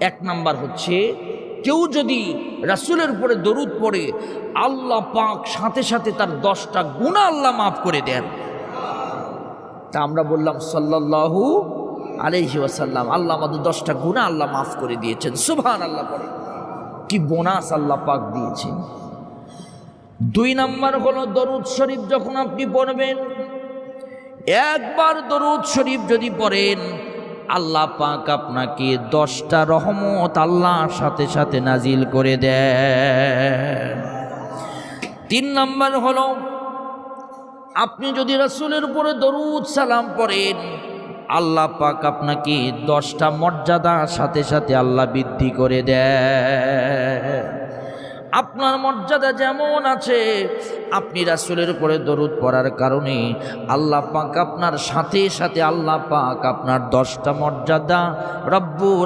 এক নাম্বার হচ্ছে, কেউ যদি রাসূলের উপরে দরুদ পড়ে আল্লাহ পাক সাথে সাথে তার 10টা গুনাহ আল্লাহ মাফ করে দেন। তা আমরা বললাম সাল্লাল্লাহু আলাইহি ওয়াসাল্লাম, আল্লাহ আমাদের 10টা গুনাহ আল্লাহ মাফ করে দিয়েছেন। সুবহানাল্লাহ পড়ে, কি বোনাস আল্লাহ পাক দিয়েছেন। 2 নাম্বার হলো দরুদ শরীফ যখন আপনি পড়বেন, একবার দরুদ শরীফ যদি পড়েন আল্লাহ পাক আপনাকে 10টা রহমত আল্লাহর সাথে সাথে নাজিল করে দেন। 3 নাম্বার হলো, আপনি যদি রাসূলের উপরে দরুদ সালাম পড়েন আল্লাহ পাক আপনাকে 10টা মর্যাদার সাথে সাথে আল্লাহ বৃদ্ধি করে দেয়। আপনার মর্যাদা যেমন আছে, আপনি রাসূলের উপরে দরুদ পড়ার কারণে আল্লাহ পাক আপনার সাথে সাথে আল্লাহ পাক আপনার 10টা মর্যাদা রব্বুল